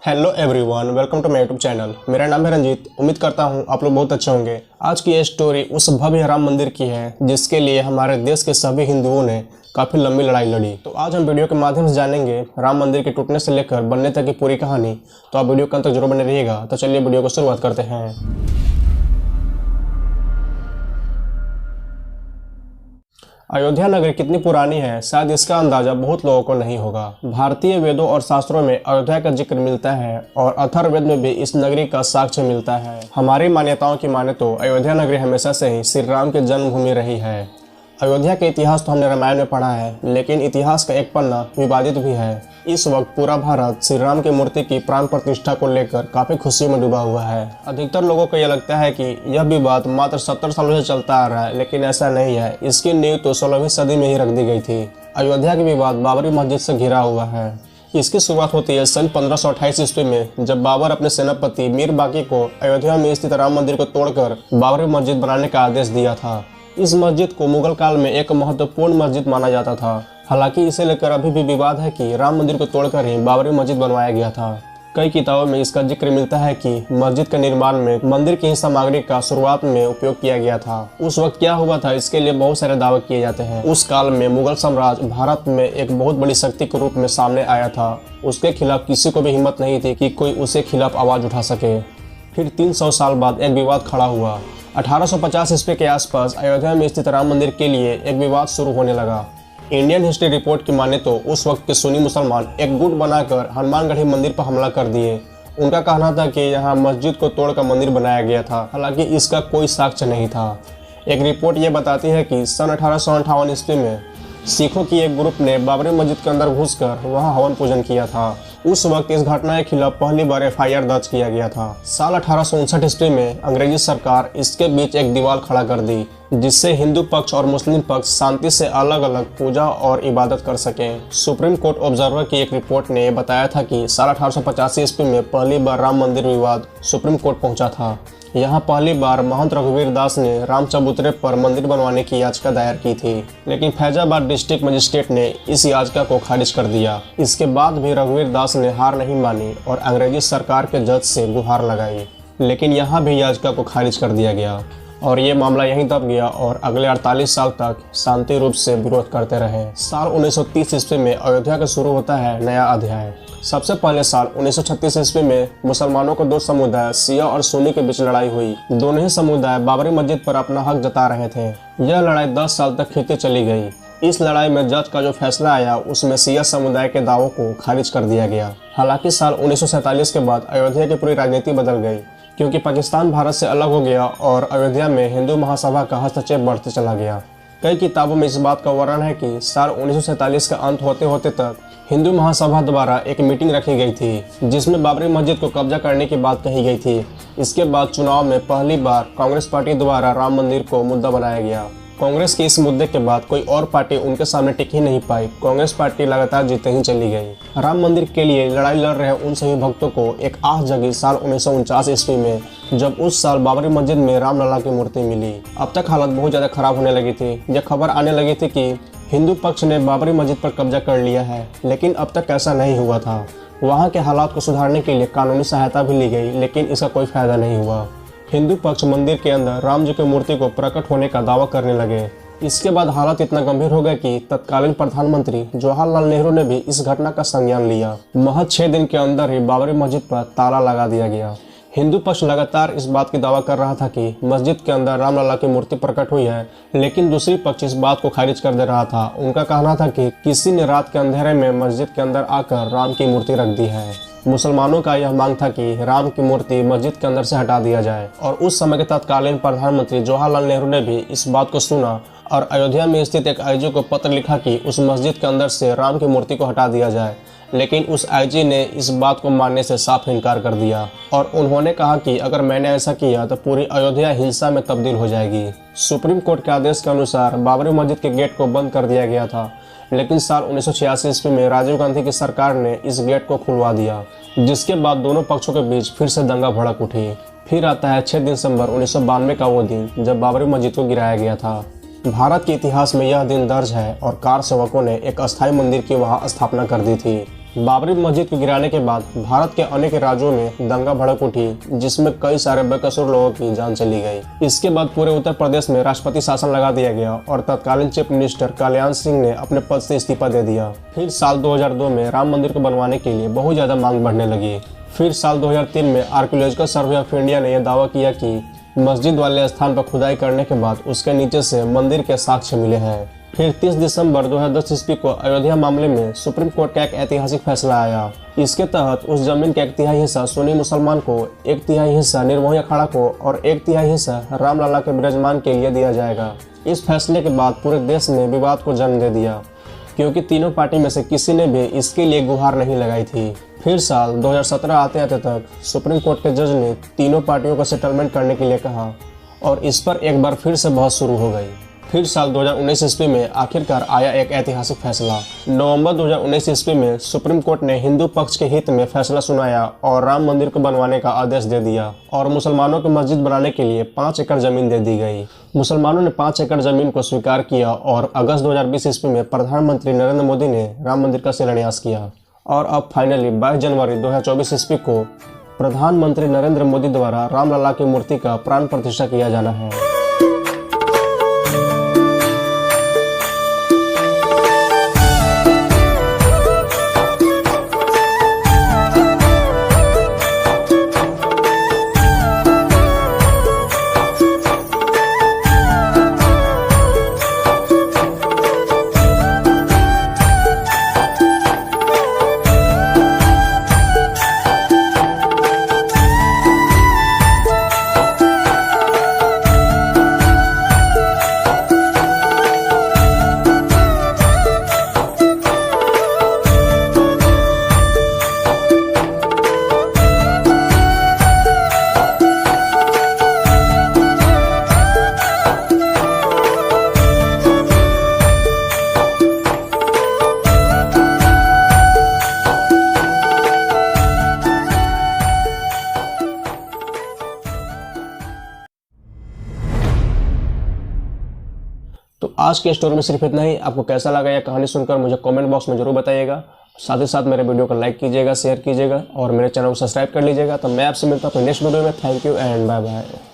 Hello everyone, welcome to my YouTube channel. मेरा नाम है रंजीत। उम्मीद करता हूँ आप लोग बहुत अच्छे होंगे। आज की ये स्टोरी उस भव्य राम मंदिर की है जिसके लिए हमारे देश के सभी हिंदुओं ने काफ़ी लंबी लड़ाई लड़ी। तो आज हम वीडियो के माध्यम से जानेंगे राम मंदिर के टूटने से लेकर बनने तक की पूरी कहानी। तो आप वीडियो के अंत तक जरूर बने रहिएगा। तो चलिए वीडियो को शुरुआत करते हैं। अयोध्या नगरी कितनी पुरानी है, शायद इसका अंदाजा बहुत लोगों को नहीं होगा। भारतीय वेदों और शास्त्रों में अयोध्या का जिक्र मिलता है और अथर्ववेद में भी इस नगरी का साक्ष्य मिलता है। हमारी मान्यताओं की माने तो अयोध्या नगरी हमेशा से ही श्री राम की जन्मभूमि रही है। अयोध्या का इतिहास तो हमने रामायण में पढ़ा है, लेकिन इतिहास का एक पन्ना विवादित भी है। इस वक्त पूरा भारत श्री राम की मूर्ति की प्राण प्रतिष्ठा को लेकर काफी खुशी में डूबा हुआ है। अधिकतर लोगों को यह लगता है कि यह विवाद मात्र 70 सालों से चलता आ रहा है, लेकिन ऐसा नहीं है। इसकी नींव तो 16वीं सदी में ही रख दी गई थी। अयोध्या का विवाद बाबरी मस्जिद से घिरा हुआ है। इसकी शुरुआत होती है सन 1528 ईस्वी में, जब बाबर अपने सेनापति मीर बाकी को अयोध्या में स्थित राम मंदिर को तोड़कर बाबरी मस्जिद बनाने का आदेश दिया था। इस मस्जिद को मुगल काल में एक महत्वपूर्ण मस्जिद माना जाता था। हालांकि इसे लेकर अभी भी विवाद है कि राम मंदिर को तोड़कर ही बाबरी मस्जिद बनवाया गया था। कई किताबों में इसका जिक्र मिलता है कि मस्जिद के निर्माण में मंदिर की सामग्री का शुरुआत में उपयोग किया गया था। उस वक्त क्या हुआ था, इसके लिए बहुत सारे दावे किए जाते हैं। उस काल में मुगल साम्राज्य भारत में एक बहुत बड़ी शक्ति के रूप में सामने आया था। उसके खिलाफ किसी को भी हिम्मत नहीं थी कि कोई उसके खिलाफ आवाज उठा सके। फिर 300 साल बाद एक विवाद खड़ा हुआ। 1850 ईस्वी के आसपास अयोध्या में स्थित राम मंदिर के लिए एक विवाद शुरू होने लगा। इंडियन हिस्ट्री रिपोर्ट की माने तो उस वक्त के सुन्नी मुसलमान एक गुट बनाकर हनुमानगढ़ी मंदिर पर हमला कर दिए। उनका कहना था कि यहाँ मस्जिद को तोड़कर मंदिर बनाया गया था, हालांकि इसका कोई साक्ष्य नहीं था। एक रिपोर्ट ये बताती है कि सन 1858 ईस्वी में सिखों की एक ग्रुप ने बाबरी मस्जिद के अंदर घुसकर वहां हवन पूजन किया था। उस वक्त इस घटना के खिलाफ पहली बार FIR दर्ज किया गया था। साल 1859 ईस्वी में अंग्रेजी सरकार इसके बीच एक दीवार खड़ा कर दी, जिससे हिंदू पक्ष और मुस्लिम पक्ष शांति से अलग अलग पूजा और इबादत कर सकें। सुप्रीम कोर्ट ऑब्जर्वर की एक रिपोर्ट ने बताया था कि साल 1885 ईस्वी में पहली बार राम मंदिर विवाद सुप्रीम कोर्ट पहुंचा था। यहाँ पहली बार महंत रघुवीर दास ने राम चबूतरे पर मंदिर बनवाने की याचिका दायर की थी, लेकिन फैजाबाद डिस्ट्रिक्ट मजिस्ट्रेट ने इस याचिका को खारिज कर दिया। इसके बाद भी रघुवीर दास ने हार नहीं मानी और अंग्रेजी सरकार के जज से गुहार लगाई, लेकिन यहाँ भी याचिका को खारिज कर दिया गया और ये मामला यहीं दब गया और अगले 48 साल तक शांति रूप से विरोध करते रहे। साल 1930 ईस्वी में अयोध्या का शुरू होता है नया अध्याय। सबसे पहले साल 1936 ईस्वी में मुसलमानों के दो समुदाय शिया और सुन्नी के बीच लड़ाई हुई। दोनों ही समुदाय बाबरी मस्जिद पर अपना हक जता रहे थे। यह लड़ाई 10 साल तक खींचती चली गई। इस लड़ाई में जज का जो फैसला आया उसमें शिया समुदाय के दावों को खारिज कर दिया गया। हालांकि साल 1947 के बाद अयोध्या की पूरी राजनीति बदल गई, क्योंकि पाकिस्तान भारत से अलग हो गया और अयोध्या में हिंदू महासभा का हस्तक्षेप बढ़ते चला गया। कई किताबों में इस बात का वर्णन है कि साल 1947 का अंत होते होते तक हिंदू महासभा द्वारा एक मीटिंग रखी गई थी, जिसमें बाबरी मस्जिद को कब्जा करने की बात कही गई थी। इसके बाद चुनाव में पहली बार कांग्रेस पार्टी द्वारा राम मंदिर को मुद्दा बनाया गया। कांग्रेस के इस मुद्दे के बाद कोई और पार्टी उनके सामने टिक ही नहीं पाई। कांग्रेस पार्टी लगातार जीते ही चली गई। राम मंदिर के लिए लड़ाई लड़ रहे उन सभी भक्तों को एक आह जगी साल 1949 ईस्वी में, जब उस साल बाबरी मस्जिद में रामलला की मूर्ति मिली। अब तक हालत बहुत ज़्यादा खराब होने लगी थी। यह खबर आने लगी थी कि हिंदू पक्ष ने बाबरी मस्जिद पर कब्जा कर लिया है, लेकिन अब तक ऐसा नहीं हुआ था। वहाँ के हालात को सुधारने के लिए कानूनी सहायता भी ली गई, लेकिन इसका कोई फायदा नहीं हुआ। हिंदू पक्ष मंदिर के अंदर राम जी की मूर्ति को प्रकट होने का दावा करने लगे। इसके बाद हालत इतना गंभीर हो गया कि तत्कालीन प्रधानमंत्री जवाहरलाल नेहरू ने भी इस घटना का संज्ञान लिया। महज 6 दिन के अंदर ही बाबरी मस्जिद पर ताला लगा दिया गया। हिंदू पक्ष लगातार इस बात की दावा कर रहा था कि मस्जिद के अंदर रामलला की मूर्ति प्रकट हुई है, लेकिन दूसरी पक्ष इस बात को खारिज कर दे रहा था। उनका कहना था कि किसी ने रात के अंधेरे में मस्जिद के अंदर आकर राम की मूर्ति रख दी है। मुसलमानों का यह मांग था कि राम की मूर्ति मस्जिद के अंदर से हटा दिया जाए और उस समय के तत्कालीन प्रधानमंत्री जवाहरलाल नेहरू ने भी इस बात को सुना और अयोध्या में स्थित एक IG को पत्र लिखा कि उस मस्जिद के अंदर से राम की मूर्ति को हटा दिया जाए, लेकिन उस IG ने इस बात को मानने से साफ इनकार कर दिया और उन्होंने कहा कि अगर मैंने ऐसा किया तो पूरी अयोध्या हिंसा में तब्दील हो जाएगी। सुप्रीम कोर्ट के आदेश के अनुसार बाबरी मस्जिद के गेट को बंद कर दिया गया था, लेकिन साल 1986 ईस्वी में राजीव गांधी की सरकार ने इस गेट को खुलवा दिया, जिसके बाद दोनों पक्षों के बीच फिर से दंगा भड़क उठी। फिर आता है 6 दिसंबर 1992 का वो दिन जब बाबरी मस्जिद को गिराया गया था। भारत के इतिहास में यह दिन दर्ज है और कार सेवकों ने एक अस्थायी मंदिर की वहां स्थापना कर दी थी। बाबरी मस्जिद को गिराने के बाद भारत के अनेक राज्यों में दंगा भड़क उठी, जिसमें कई सारे बेकसूर लोगों की जान चली गई। इसके बाद पूरे उत्तर प्रदेश में राष्ट्रपति शासन लगा दिया गया और तत्कालीन चीफ मिनिस्टर कल्याण सिंह ने अपने पद से इस्तीफा दे दिया। फिर साल 2002 में राम मंदिर को बनवाने के लिए बहुत ज्यादा मांग बढ़ने लगी। फिर साल 2003 में आर्कियोलॉजिकल सर्वे ऑफ इंडिया ने यह दावा किया कि मस्जिद वाले स्थान पर खुदाई करने के बाद उसके नीचे से मंदिर के साक्ष्य मिले हैं। फिर 30 दिसंबर 2010 ईस्वी को अयोध्या मामले में सुप्रीम कोर्ट का एक ऐतिहासिक फैसला आया। इसके तहत उस जमीन का 1/3 हिस्सा सुन्नी मुसलमान को, 1/3 हिस्सा निर्मोही अखाड़ा को और 1/3 हिस्सा रामलला के विराजमान के लिए दिया जाएगा। इस फैसले के बाद पूरे देश ने विवाद को जन्म दे दिया, क्योंकि तीनों पार्टी में से किसी ने भी इसके लिए गुहार नहीं लगाई थी। फिर साल 2017 आते आते तक सुप्रीम कोर्ट के जज ने तीनों पार्टियों को सेटलमेंट करने के लिए कहा और इस पर एक बार फिर से बहस शुरू हो गई। फिर साल 2019 ईस्वी में आखिरकार आया एक ऐतिहासिक फैसला। नवंबर 2019 ईस्वी में सुप्रीम कोर्ट ने हिंदू पक्ष के हित में फैसला सुनाया और राम मंदिर को बनवाने का आदेश दे दिया और मुसलमानों को मस्जिद बनाने के लिए 5 एकड़ जमीन दे दी गई। मुसलमानों ने 5 एकड़ जमीन को स्वीकार किया और अगस्त 2020 ईस्वी में प्रधानमंत्री नरेंद्र मोदी ने राम मंदिर का शिलान्यास किया। और अब फाइनली 22 जनवरी 2024 ईस्वी को प्रधानमंत्री नरेंद्र मोदी द्वारा रामलला की मूर्ति का प्राण प्रतिष्ठा किया जाना है। तो आज के स्टोरी में सिर्फ इतना ही। आपको कैसा लगा यह कहानी सुनकर मुझे कमेंट बॉक्स में जरूर बताइएगा। साथ ही साथ मेरे वीडियो को लाइक कीजिएगा, शेयर कीजिएगा और मेरे चैनल को सब्सक्राइब कर लीजिएगा। तो मैं आपसे मिलता हूँ नेक्स्ट वीडियो में। Thank you and bye bye.